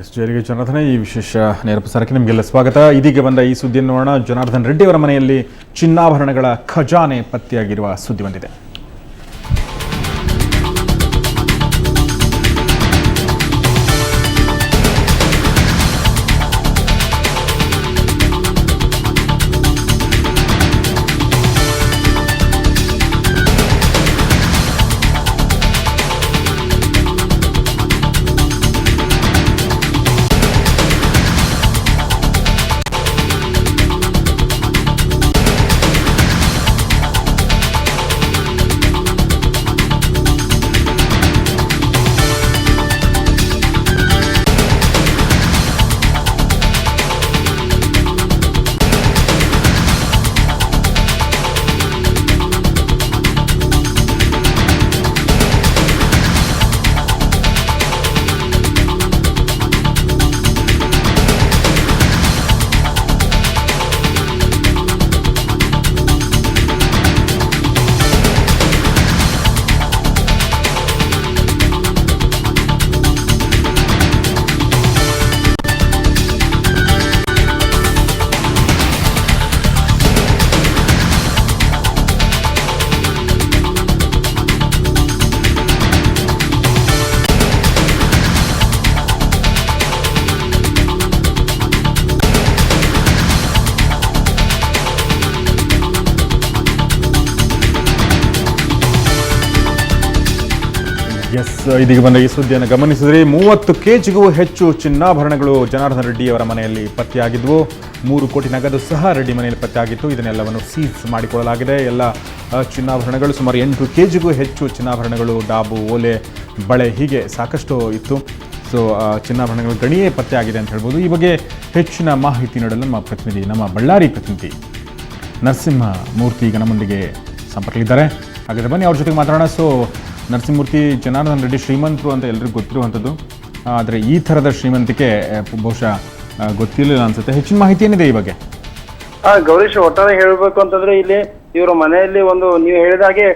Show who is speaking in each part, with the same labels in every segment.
Speaker 1: ಜೈಲಿಗೆ ಜನಾರ್ದನ ಈ ವಿಶೇಷ ನೇರ ಪ್ರಸಾರಕ್ಕೆ ನಿಮಗೆಲ್ಲ ಸ್ವಾಗತ. ಇದೀಗ ಬಂದ ಈ ಸುದ್ದಿಯನ್ನು ನೋಡೋಣ. ಜನಾರ್ದನ್ ರೆಡ್ಡಿ ಅವರ ಮನೆಯಲ್ಲಿ ಚಿನ್ನಾಭರಣಗಳ ಖಜಾನೆ ಪತ್ತೆಯಾಗಿರುವ ಸುದ್ದಿ ಬಂದಿದೆ. ಇದೀಗ ಬಂದ ಈ ಸುದ್ದಿಯನ್ನು ಗಮನಿಸಿದರೆ 30 ಕೆಜಿಗೂ ಹೆಚ್ಚು ಚಿನ್ನಾಭರಣಗಳು ಜನಾರ್ದನ್ ರೆಡ್ಡಿ ಅವರ ಮನೆಯಲ್ಲಿ ಪತ್ತೆಯಾಗಿದ್ವು. 3 ಕೋಟಿ ನಗದು ಸಹ ರೆಡ್ಡಿ ಮನೆಯಲ್ಲಿ ಪತ್ತೆಯಾಗಿತ್ತು. ಇದನ್ನೆಲ್ಲವನ್ನು ಸೀಸ್ ಮಾಡಿಕೊಳ್ಳಲಾಗಿದೆ. ಎಲ್ಲ ಚಿನ್ನಾಭರಣಗಳು ಸುಮಾರು 8 ಕೆಜಿಗೂ ಹೆಚ್ಚು ಚಿನ್ನಾಭರಣಗಳು, ಡಾಬು, ಓಲೆ, ಬಳೆ ಹೀಗೆ ಸಾಕಷ್ಟು ಇತ್ತು. ಸೊ ಚಿನ್ನಾಭರಣಗಳು ಗಣಿಯೇ ಪತ್ತೆಯಾಗಿದೆ ಅಂತ ಹೇಳ್ಬೋದು. ಈ ಬಗ್ಗೆ ಹೆಚ್ಚಿನ ಮಾಹಿತಿ ನೀಡಲು ನಮ್ಮ ಬಳ್ಳಾರಿ ಪ್ರತಿನಿಧಿ ನರಸಿಂಹಮೂರ್ತಿ ಈಗ ನಮ್ಮೊಂದಿಗೆ ಸಂಪರ್ಕದಲ್ಲಿದ್ದಾರೆ. ಹಾಗಾದರೆ ಬನ್ನಿ ಅವ್ರ ಜೊತೆಗೆ ಮಾತಾಡೋಣ. ಸೊ ನರಸಿಂಹಮೂರ್ತಿ, ಜನಾರ್ದನ್ ರೆಡ್ಡಿ ಶ್ರೀಮಂತರು ಅಂತ ಎಲ್ಲರಿಗೂ ಗೊತ್ತಿರುವಂಥದ್ದು, ಆದರೆ ಈ ಥರದ ಶ್ರೀಮಂತಿಕೆ ಬಹುಶಃ ಗೊತ್ತಿರಲಿಲ್ಲ ಅನ್ಸುತ್ತೆ. ಹೆಚ್ಚಿನ ಮಾಹಿತಿ ಏನಿದೆ ಈ ಬಗ್ಗೆ?
Speaker 2: ಗೌರೀಶ್, ಒಟ್ಟಾರೆ ಹೇಳಬೇಕು ಅಂತಂದ್ರೆ ಇಲ್ಲಿ ಇವರ ಮನೆಯಲ್ಲಿ ಒಂದು ನೀವು ಹೇಳಿದಾಗೆ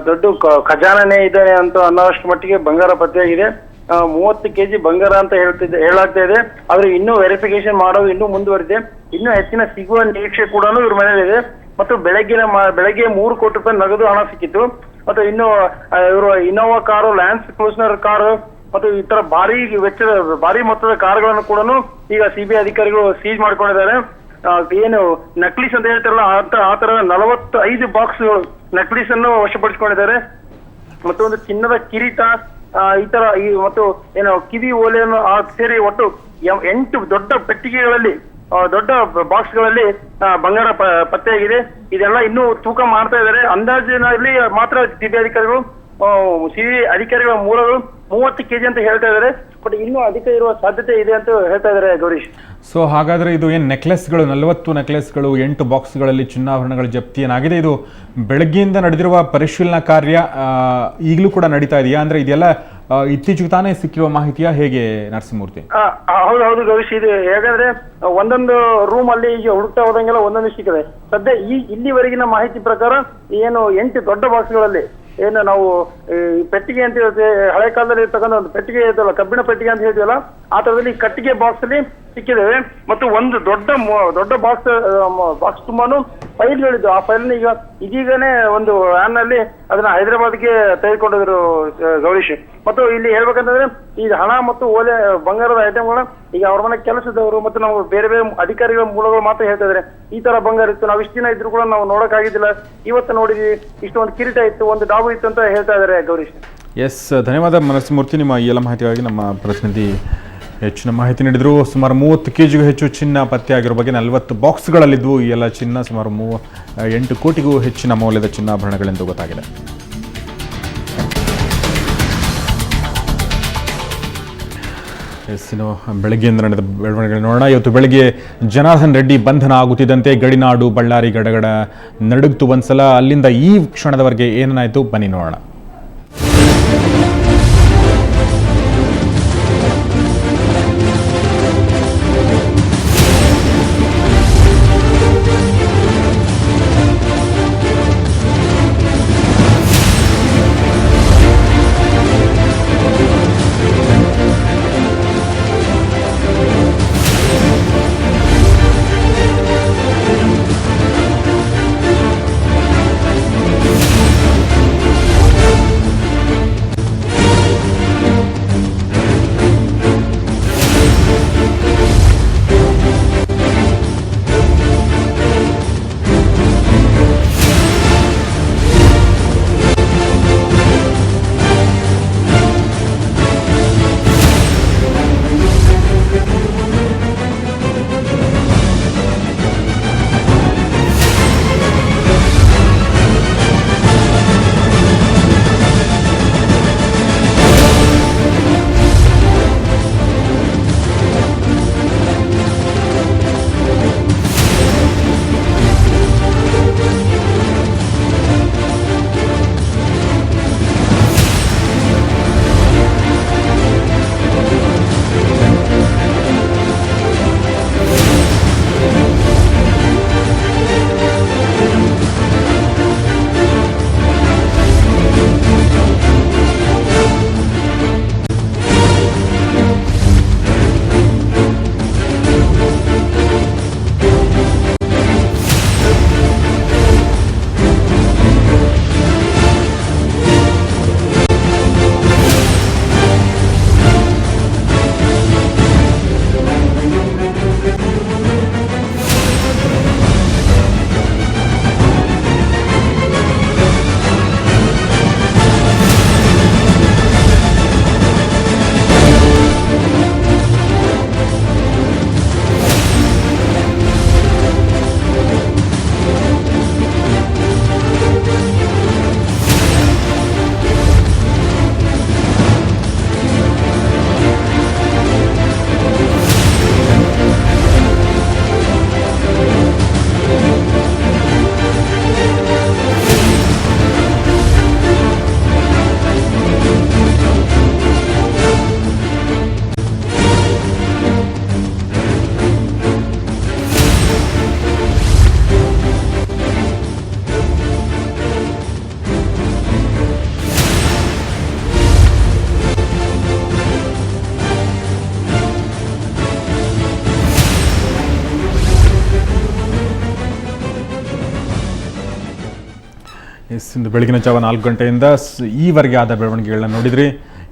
Speaker 2: ದೊಡ್ಡ ಖಜಾನೆ ಇದೆ ಅಂತ ಅನ್ನೋಷ್ಟು ಮಟ್ಟಿಗೆ ಬಂಗಾರ ಪತ್ತೆಯಾಗಿದೆ. 30 ಕೆಜಿ ಬಂಗಾರ ಅಂತ ಹೇಳಾಗ್ತಾ ಇದೆ. ಆದ್ರೆ ಇನ್ನೂ ವೆರಿಫಿಕೇಶನ್ ಮಾಡೋದು ಇನ್ನೂ ಮುಂದುವರಿದೆ. ಇನ್ನೂ ಹೆಚ್ಚಿನ ಸಿಗುವ ನಿರೀಕ್ಷೆ ಕೂಡ ಇವ್ರ ಮನೆಯಲ್ಲಿದೆ. ಮತ್ತು ಬೆಳಗ್ಗೆ 3 ಕೋಟಿ ರೂಪಾಯಿ ನಗದು ಹಣ ಸಿಕ್ಕಿತ್ತು. ಮತ್ತು ಇನ್ನು ಇವರು Innova car, lance cruiser car ಮತ್ತು ಇತರ ಭಾರಿ ಮೊತ್ತದ ಕಾರುಗಳನ್ನು ಕೂಡ ಈಗ ಸಿಬಿಐ ಅಧಿಕಾರಿಗಳು ಸೀಜ್ ಮಾಡ್ಕೊಂಡಿದ್ದಾರೆ. ಏನು ನಕ್ಲೀಸ್ ಅಂತ ಹೇಳ್ತಾರಲ್ಲ ಆ ತರ 45 ಬಾಕ್ಸ್ಗಳು ನಕ್ಲೀಸ್ ಅನ್ನು ವಶಪಡಿಸಿಕೊಂಡಿದ್ದಾರೆ. ಮತ್ತು ಒಂದು ಚಿನ್ನದ ಕಿರೀಟ, ಈ ತರ ಮತ್ತು ಏನು ಕಿವಿ ಓಲೆಯನ್ನು ಸೇರಿ ಒಟ್ಟು 8 ದೊಡ್ಡ ಪೆಟ್ಟಿಗೆಗಳಲ್ಲಿ, ದೊಡ್ಡ ಬಾಕ್ಸ್ಗಳಲ್ಲಿ ಬಂಗಾರ ಪತ್ತೆಯಾಗಿದೆ. ಇದೆಲ್ಲ ಇನ್ನೂ ತೂಕ ಮಾಡ್ತಾ ಇದ್ದಾರೆ. ಅಂದಾಜಿನಲ್ಲಿ ಮಾತ್ರ ಸಿಬಿಐ ಅಧಿಕಾರಿಗಳ ಮೂಲಗಳು 30 ಕೆಜಿ ಅಂತ ಹೇಳ್ತಾ ಇದ್ದಾರೆ. ಬಟ್ ಇನ್ನೂ ಅಧಿಕ ಇರುವ ಸಾಧ್ಯತೆ ಇದೆ ಅಂತ ಹೇಳ್ತಾ ಇದ್ದಾರೆ ಗೌರೀಶ್.
Speaker 1: ಸೊ ಹಾಗಾದ್ರೆ ಇದು ಏನು ನೆಕ್ಲೆಸ್ಗಳು, 40 ನೆಕ್ಲೆಸ್ಗಳು, 8 ಬಾಕ್ಸ್ಗಳಲ್ಲಿ ಚಿನ್ನಾಭರಣಗಳ ಜಪ್ತಿ ಏನಾಗಿದೆ, ಇದು ಬೆಳಗ್ಗೆಯಿಂದ ನಡೆದಿರುವ ಪರಿಶೀಲನಾ ಕಾರ್ಯ ಈಗಲೂ ಕೂಡ ನಡೀತಾ ಇದೆಯಾ? ಅಂದ್ರೆ ಇದೆಲ್ಲ ಇತ್ತೀಚೆಗೆ ತಾನೇ ಸಿಕ್ಕಿರುವ ಮಾಹಿತಿಯ, ಹೇಗೆ ನರಸಿಂಹಮೂರ್ತಿ?
Speaker 2: ಹೌದು ಗೌರೀಶ್, ಇದು ಹೇಗಂದ್ರೆ ಒಂದೊಂದು ರೂಮ್ ಅಲ್ಲಿ ಈಗ ಹುಡುಕ್ತಾ ಹೋದಂಗೆಲ್ಲ ಒಂದೊಂದು ಸಿಕ್ಕಿದೆ. ಸದ್ಯ ಇಲ್ಲಿವರೆಗಿನ ಮಾಹಿತಿ ಪ್ರಕಾರ ಏನು 8 ದೊಡ್ಡ ಬಾಕ್ಸ್ಗಳಲ್ಲಿ ಏನು ನಾವು ಪೆಟ್ಟಿಗೆ ಅಂತ ಹೇಳ್ತೇವೆ, ಹಳೆ ಕಾಲದಲ್ಲಿ ಇರ್ತಕ್ಕಂಥ ಒಂದು ಪೆಟ್ಟಿಗೆ ಇರ್ತಲ್ಲ, ಕಬ್ಬಿಣ ಪೆಟ್ಟಿಗೆ ಅಂತ ಹೇಳ್ತೀವಲ್ಲ, ಆ ತರದಲ್ಲಿ ಕಟ್ಟಿಗೆ ಬಾಕ್ಸ್ ಅಲ್ಲಿ ಸಿಕ್ಕಿದ್ದೇವೆ. ಮತ್ತು ಒಂದು ದೊಡ್ಡ ಬಾಕ್ಸ್ ತುಂಬಾನು ಫೈಲ್ಗಳಿದ್ದು. ಆ ಫೈಲ್ನ ಇದೀಗನೇ ಒಂದು ವ್ಯಾನ್ ನಲ್ಲಿ ಅದನ್ನ ಹೈದರಾಬಾದ್ಗೆ ತೆಗೆದುಕೊಂಡಿದ್ರು ಗೌರೀಶ್. ಮತ್ತು ಇಲ್ಲಿ ಹೇಳ್ಬೇಕಂತಂದ್ರೆ ಈ ಹಣ ಮತ್ತು ಓಲೆ ಬಂಗಾರದ ಐಟಮ್ಗಳನ್ನ ಈಗ ಅವ್ರ ಮನೆ ಕೆಲಸದವರು ಮತ್ತು ನಾವು ಬೇರೆ ಅಧಿಕಾರಿಗಳ ಮೂಲಗಳು ಮಾತ್ರ ಹೇಳ್ತಾ ಇದ್ದಾರೆ ಈ ತರ ಬಂಗಾರ ಇತ್ತು, ನಾವು ಇಷ್ಟು ದಿನ ಇದ್ರು ಕೂಡ ನಾವು ನೋಡಕ್ ಆಗಿದ್ದಿಲ್ಲ, ಇವತ್ತು ನೋಡಿದ್ವಿ, ಇಷ್ಟೊಂದು ಕಿರೀಟ ಇತ್ತು, ಒಂದು ಡಾಬು ಇತ್ತು ಅಂತ ಹೇಳ್ತಾ ಇದ್ದಾರೆ ಗೌರೀಶ್.
Speaker 1: ಎಸ್, ಧನ್ಯವಾದ ನರಸಿಂಹಮೂರ್ತಿ. ನಿಮ್ಮ ಈ ಎಲ್ಲ ಮಾಹಿತಿಗಾಗಿ ನಮ್ಮ ಪ್ರತಿನಿಧಿ ಹೆಚ್ಚಿನ ಮಾಹಿತಿ ನೀಡಿದರು. ಸುಮಾರು 30 ಕೆಜಿಗೂ ಹೆಚ್ಚು ಚಿನ್ನ ಪತ್ತೆಯಾಗಿರೋ ಬಗ್ಗೆ 40 ಬಾಕ್ಸ್ಗಳಲ್ಲಿದ್ದವು. ಈ ಎಲ್ಲ ಚಿನ್ನ ಸುಮಾರು 8 ಕೋಟಿಗೂ ಹೆಚ್ಚಿನ ಮೌಲ್ಯದ ಚಿನ್ನಾಭರಣಗಳೆಂದು ಗೊತ್ತಾಗಿದೆ. ಇನ್ನು ಬೆಳಗ್ಗೆಯಿಂದ ನಡೆದ ಬೆಳವಣಿಗೆಗಳು ನೋಡೋಣ. ಇವತ್ತು ಬೆಳಗ್ಗೆ ಜನಾರ್ದನ್ ರೆಡ್ಡಿ ಬಂಧನ ಆಗುತ್ತಿದ್ದಂತೆ ಗಡಿನಾಡು, ಬಳ್ಳಾರಿ ಗಡಗಡ ನಡುಗ್ತು ಒಂದ್ಸಲ. ಅಲ್ಲಿಂದ ಈ ಕ್ಷಣದವರೆಗೆ ಏನಾಯಿತು ಬನ್ನಿ ನೋಡೋಣ. ಇಂದು ಬೆಳಗಿನ ಜಾವ 4 ಗಂಟೆಯಿಂದ ಈವರೆಗೆ ಆದ ಬೆಳವಣಿಗೆಗಳನ್ನ ನೋಡಿದ್ರಿ.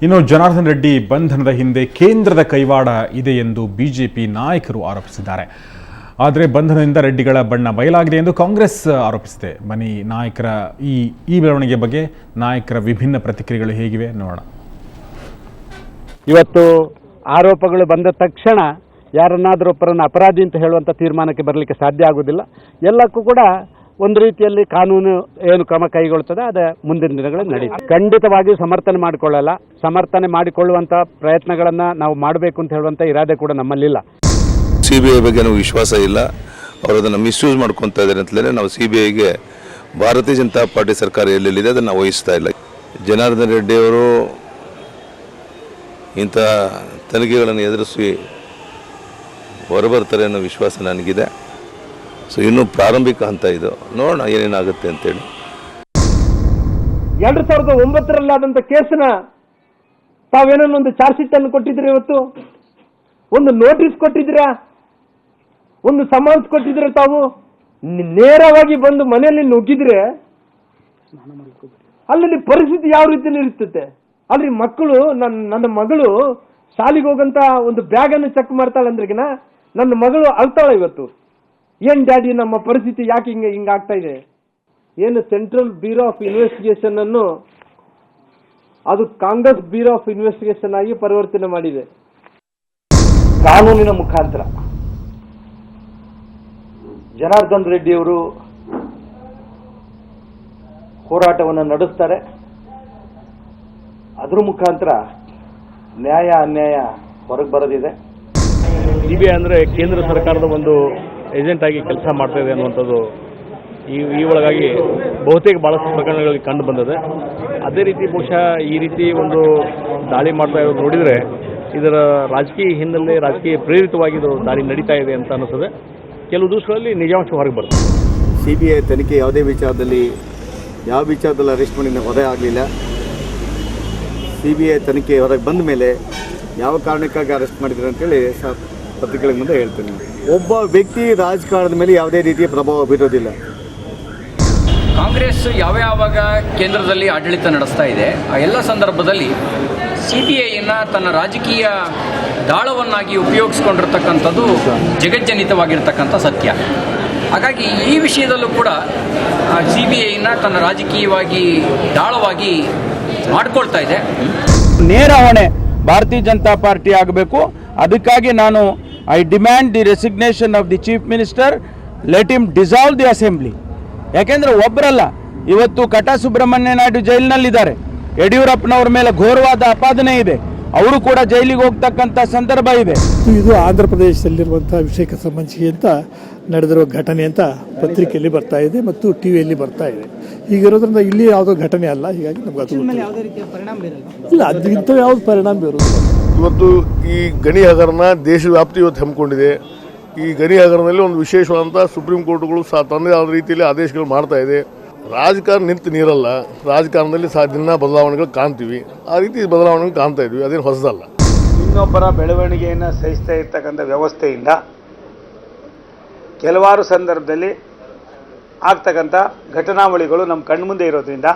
Speaker 1: ಇನ್ನು ಜನಾರ್ದನ್ ರೆಡ್ಡಿ ಬಂಧನದ ಹಿಂದೆ ಕೇಂದ್ರದ ಕೈವಾಡ ಇದೆ ಎಂದು ಬಿಜೆಪಿ ನಾಯಕರು ಆರೋಪಿಸಿದ್ದಾರೆ. ಆದರೆ ಬಂಧನದಿಂದ ರೆಡ್ಡಿಗಳ ಬಣ್ಣ ಬಯಲಾಗಿದೆ ಎಂದು ಕಾಂಗ್ರೆಸ್ ಆರೋಪಿಸಿದೆ. ಬನ್ನಿ ನಾಯಕರ ಈ ಬೆಳವಣಿಗೆ ಬಗ್ಗೆ ನಾಯಕರ ವಿಭಿನ್ನ ಪ್ರತಿಕ್ರಿಯೆಗಳು ಹೇಗಿವೆ ನೋಡೋಣ.
Speaker 3: ಇವತ್ತು ಆರೋಪಗಳು ಬಂದ ತಕ್ಷಣ ಯಾರನ್ನಾದರೂ ಒಬ್ಬರನ್ನು ಅಪರಾಧಿ ಅಂತ ಹೇಳುವಂಥ ತೀರ್ಮಾನಕ್ಕೆ ಬರಲಿಕ್ಕೆ ಸಾಧ್ಯ ಆಗೋದಿಲ್ಲ. ಎಲ್ಲಕ್ಕೂ ಕೂಡ ಒಂದು ರೀತಿಯಲ್ಲಿ ಕಾನೂನು ಏನು ಕ್ರಮ ಕೈಗೊಳ್ಳುತ್ತದೆ ಅದು ಮುಂದಿನ ದಿನಗಳಲ್ಲಿ ನಡೆಯುತ್ತೆ. ಖಂಡಿತವಾಗಿಯೂ ಸಮರ್ಥನೆ ಮಾಡಿಕೊಳ್ಳಲ್ಲ. ಸಮರ್ಥನೆ ಮಾಡಿಕೊಳ್ಳುವಂಥ ಪ್ರಯತ್ನಗಳನ್ನು ನಾವು ಮಾಡಬೇಕು ಅಂತ ಹೇಳುವಂಥ ಇರಾದೆ ಕೂಡ ನಮ್ಮಲ್ಲಿಲ್ಲ.
Speaker 4: CBI ಬಗ್ಗೆ ನಾವು ವಿಶ್ವಾಸ ಇಲ್ಲ. ಅವರು ಅದನ್ನು ಮಿಸ್ಯೂಸ್ ಮಾಡ್ಕೊತಾ ಇದ್ದಾರೆ ಅಂತಲೇ ನಾವು CBIಗೆ ಭಾರತೀಯ ಜನತಾ ಪಾರ್ಟಿ ಸರ್ಕಾರ ಎಲ್ಲೆಲ್ಲಿದೆ ಅದನ್ನು ನಾವು ವಹಿಸ್ತಾ ಇಲ್ಲ. ಜನಾರ್ದನ್ ರೆಡ್ಡಿ ಅವರು ಇಂಥ ತನಿಖೆಗಳನ್ನು ಎದುರಿಸಿ ಹೊರಬರ್ತಾರೆ ಅನ್ನೋ ವಿಶ್ವಾಸ ನನಗಿದೆ. ಸೊ ಇನ್ನೂ ಪ್ರಾರಂಭಿಕ ಹಂತ ಇದು, ನೋಡೋಣ ಏನೇನಾಗುತ್ತೆ ಅಂತೇಳಿ.
Speaker 5: 2009 ಆದಂಥ ಕೇಸನ್ನ ತಾವೇನೊಂದು ಚಾರ್ಜ್ ಶೀಟ್ ಅನ್ನು ಕೊಟ್ಟಿದ್ರೆ, ಇವತ್ತು ಒಂದು ನೋಟಿಸ್ ಕೊಟ್ಟಿದ್ದೀರಾ, ಒಂದು ಸಮನ್ಸ್ ಕೊಟ್ಟಿದ್ರೆ, ತಾವು ನೇರವಾಗಿ ಬಂದು ಮನೆಯಲ್ಲಿ ನುಗ್ಗಿದ್ರೆ ಅಲ್ಲಿ ಪರಿಸ್ಥಿತಿ ಯಾವ ರೀತಿ ಇರ್ತದೆ. ಆದ್ರೆ ಮಕ್ಕಳು ನನ್ನ ಮಗಳು ಶಾಲೆಗೆ ಹೋಗಂತ ಒಂದು ಬ್ಯಾಗ್ ಅನ್ನು ಚೆಕ್ ಮಾಡ್ತಾಳೆ ಅಂದ್ರೆಗಿನ ನನ್ನ ಮಗಳು ಅಳ್ತಾಳೆ. ಇವತ್ತು ಏನ್ ಡ್ಯಾಡಿ ನಮ್ಮ ಪರಿಸ್ಥಿತಿ ಯಾಕೆ ಹಿಂಗಾಗ್ತಾ ಇದೆ. ಏನು ಸೆಂಟ್ರಲ್ ಬ್ಯೂರೋ ಆಫ್ ಇನ್ವೆಸ್ಟಿಗೇಷನ್ ಅನ್ನು ಅದು ಕಾಂಗ್ರೆಸ್ ಬ್ಯೂರೋ ಆಫ್ ಇನ್ವೆಸ್ಟಿಗೇಷನ್ ಆಗಿ ಪರಿವರ್ತನೆ ಮಾಡಿದೆ. ಕಾನೂನಿನ ಮುಖಾಂತರ ಜನಾರ್ದನ್ ರೆಡ್ಡಿ ಅವರು ಹೋರಾಟವನ್ನು ನಡೆಸ್ತಾರೆ. ಅದ್ರ ಮುಖಾಂತರ ನ್ಯಾಯ ಅನ್ಯಾಯ ಹೊರಗೆ ಬರೋದಿದೆ.
Speaker 3: CBI ಅಂದರೆ ಕೇಂದ್ರ ಸರ್ಕಾರದ ಒಂದು ಏಜೆಂಟ್ ಆಗಿ ಕೆಲಸ ಮಾಡ್ತಾ ಇದೆ ಅನ್ನುವಂಥದ್ದು ಈ ಒಳಗಾಗಿ ಬಹುತೇಕ ಭಾಳಷ್ಟು ಪ್ರಕರಣಗಳಿಗೆ ಕಂಡು ಬಂದಿದೆ. ಅದೇ ರೀತಿ ಬಹುಶಃ ಈ ರೀತಿ ಒಂದು ದಾಳಿ ಮಾಡ್ತಾ ಇರೋದು ನೋಡಿದರೆ ಇದರ ರಾಜಕೀಯ ಹಿನ್ನೆಲೆ, ರಾಜಕೀಯ ಪ್ರೇರಿತವಾಗಿ ಇದು ದಾಳಿ ನಡೀತಾ ಇದೆ ಅಂತ ಅನಿಸ್ತದೆ. ಕೆಲವು ದಿವಸಗಳಲ್ಲಿ ನಿಜಾಂಶ ಹೊರಗೆ ಬರ್ತದೆ.
Speaker 6: CBI ತನಿಖೆ ಯಾವುದೇ ವಿಚಾರದಲ್ಲಿ ಯಾವ ವಿಚಾರದಲ್ಲಿ ಅರೆಸ್ಟ್ ಮಾಡಿದ ಹೊರೆ ಆಗಲಿಲ್ಲ. CBI ತನಿಖೆ ಹೊರಗೆ ಬಂದ ಮೇಲೆ ಯಾವ ಕಾರಣಕ್ಕಾಗಿ ಅರೆಸ್ಟ್ ಮಾಡಿದ್ರು ಅಂತೇಳಿ ಪತ್ರಿಕೆಗಳ ಮುಂದೆ ಹೇಳ್ತೇನೆ. ಒಬ್ಬ ವ್ಯಕ್ತಿ ರಾಜಕಾರಣದ ಮೇಲೆ ಯಾವುದೇ ರೀತಿಯ ಪ್ರಭಾವ ಬೀರೋದಿಲ್ಲ.
Speaker 7: ಕಾಂಗ್ರೆಸ್ ಯಾವಾಗ ಕೇಂದ್ರದಲ್ಲಿ ಆಡಳಿತ ನಡೆಸ್ತಾ ಇದೆ ಆ ಎಲ್ಲ ಸಂದರ್ಭದಲ್ಲಿ CBIಯನ್ನು ತನ್ನ ರಾಜಕೀಯ ದಾಳವನ್ನಾಗಿ ಉಪಯೋಗಿಸ್ಕೊಂಡಿರ್ತಕ್ಕಂಥದ್ದು ಜಗಜ್ಜನಿತವಾಗಿರ್ತಕ್ಕಂಥ ಸತ್ಯ. ಹಾಗಾಗಿ ಈ ವಿಷಯದಲ್ಲೂ ಕೂಡ CBIಯನ್ನು ತನ್ನ ರಾಜಕೀಯವಾಗಿ ದಾಳವಾಗಿ ಮಾಡಿಕೊಳ್ತಾ ಇದೆ.
Speaker 8: ನೇರ ಹೊಣೆ ಭಾರತೀಯ ಜನತಾ ಪಾರ್ಟಿ ಆಗಬೇಕು. ಅದಕ್ಕಾಗಿ ನಾನು I demand the resignation of the chief minister, let him dissolve the assembly. ಯಾಕೆಂದರೆ ಒಬ್ಬರಲ್ಲ, ಇವತ್ತು ಕಟಾ ಸುಬ್ರಹ್ಮಣ್ಯ ನಾಯ್ಡು ಜೈಲಿನಲ್ಲಿದ್ದಾರೆ. ಯಡಿಯೂರಪ್ಪನವ್ರ ಮೇಲೆ ಘೋರವಾದ ಆಪಾದನೆ ಇದೆ, ಅವರು ಕೂಡ ಜೈಲಿಗೆ ಹೋಗ್ತಕ್ಕಂಥ ಸಂದರ್ಭ ಇದೆ.
Speaker 9: ಇದು ಆಂಧ್ರ ಪ್ರದೇಶದಲ್ಲಿರುವಂಥ ವಿಷಯಕ್ಕೆ ಸಂಬಂಧಿಸಿ ಅಂತ ನಡೆದಿರುವ ಘಟನೆ ಅಂತ ಪತ್ರಿಕೆಯಲ್ಲಿ ಬರ್ತಾ ಇದೆ ಮತ್ತು ಟಿವಿಯಲ್ಲಿ ಬರ್ತಾ ಇದೆ. ಹೀಗಿರೋದ್ರಿಂದ ಇಲ್ಲಿ ಯಾವುದೋ ಘಟನೆ ಅಲ್ಲ. ಹೀಗಾಗಿ ನಮ್ಗೆ ಅದು ಇಲ್ಲ, ಅದಕ್ಕಿಂತ ಯಾವ್ದು ಪರಿಣಾಮ ಬೀರೋದು.
Speaker 10: ಇವತ್ತು ಈ ಗಣಿ ಹಗರಣ ದೇಶವ್ಯಾಪ್ತಿ ಇವತ್ತು ಹಮ್ಮಿಕೊಂಡಿದೆ. ಈ ಗಣಿ ಹಗರಣದಲ್ಲಿ ಒಂದು ವಿಶೇಷವಾದಂಥ ಸುಪ್ರೀಂ ಕೋರ್ಟ್ಗಳು ತನ್ನದೇ ಆದ ರೀತಿಯಲ್ಲಿ ಆದೇಶಗಳು ಮಾಡ್ತಾ ಇದೆ. ರಾಜಕಾರಣ ನಿಂತು ನೀರಲ್ಲ. ರಾಜಕಾರಣದಲ್ಲಿ ದಿನ ಬದಲಾವಣೆಗಳು ಕಾಣ್ತೀವಿ. ಆ ರೀತಿ ಬದಲಾವಣೆಗಳು ಕಾಣ್ತಾ ಇದ್ವಿ. ಅದೇನು ಹೊಸದಲ್ಲ.
Speaker 5: ಇನ್ನೊಬ್ಬರ ಬೆಳವಣಿಗೆಯನ್ನು ಸಹಿಸ್ತಾ ಇರ್ತಕ್ಕಂಥ ವ್ಯವಸ್ಥೆಯಿಂದ ಕೆಲವಾರು ಸಂದರ್ಭದಲ್ಲಿ ಆಗ್ತಕ್ಕಂಥ ಘಟನಾವಳಿಗಳು ನಮ್ಮ ಕಣ್ಮುಂದೆ ಇರೋದ್ರಿಂದ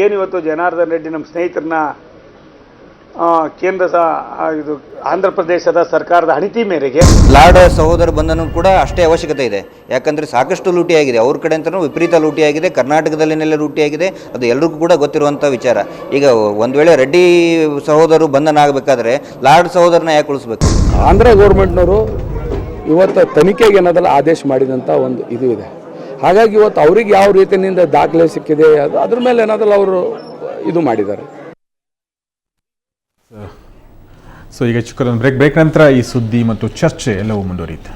Speaker 5: ಏನಿವತ್ತು ಜನಾರ್ದನ್ ರೆಡ್ಡಿ ನಮ್ಮ ಸ್ನೇಹಿತರನ್ನ ಇದು ಆಂಧ್ರ ಪ್ರದೇಶದ ಸರ್ಕಾರದ ಅಣಿತಿ ಮೇರೆಗೆ
Speaker 11: ಲಾಡ್ ಸಹೋದರ ಬಂಧನ ಕೂಡ ಅಷ್ಟೇ ಅವಶ್ಯಕತೆ ಇದೆ. ಯಾಕಂದರೆ ಸಾಕಷ್ಟು ಲೂಟಿಯಾಗಿದೆ, ಅವ್ರ ಕಡೆ ಅಂತಲೂ ವಿಪರೀತ ಲೂಟಿಯಾಗಿದೆ, ಕರ್ನಾಟಕದಲ್ಲಿನೆಲ್ಲ ಲೂಟಿಯಾಗಿದೆ. ಅದು ಎಲ್ರಿಗೂ ಕೂಡ ಗೊತ್ತಿರುವಂಥ ವಿಚಾರ. ಈಗ ಒಂದು ವೇಳೆ ರೆಡ್ಡಿ ಸಹೋದರರು ಬಂಧನ ಆಗಬೇಕಾದ್ರೆ ಲಾಡ್ ಸಹೋದರನ ಯಾಕೆ ಉಳಿಸ್ಬೇಕು?
Speaker 8: ಆಂಧ್ರ ಗೌರ್ಮೆಂಟ್ನವರು ಇವತ್ತು ತನಿಖೆಗೆ ಏನದಲ್ಲ ಆದೇಶ ಮಾಡಿದಂಥ ಒಂದು ಇದು ಇದೆ. ಹಾಗಾಗಿ ಇವತ್ತು ಅವ್ರಿಗೆ ಯಾವ ರೀತಿಯಿಂದ ದಾಖಲೆ ಸಿಕ್ಕಿದೆ ಅದ್ರ ಮೇಲೆ ಏನದಲ್ಲ ಅವರು ಇದು ಮಾಡಿದ್ದಾರೆ.
Speaker 1: ಸೊ ಈಗ ಚಿಕ್ಕದೊಂದು ಬ್ರೇಕ್ ನಂತರ ಈ ಸುದ್ದಿ ಮತ್ತು ಚರ್ಚೆ ಎಲ್ಲವೂ ಮುಂದುವರಿಯುತ್ತೆ.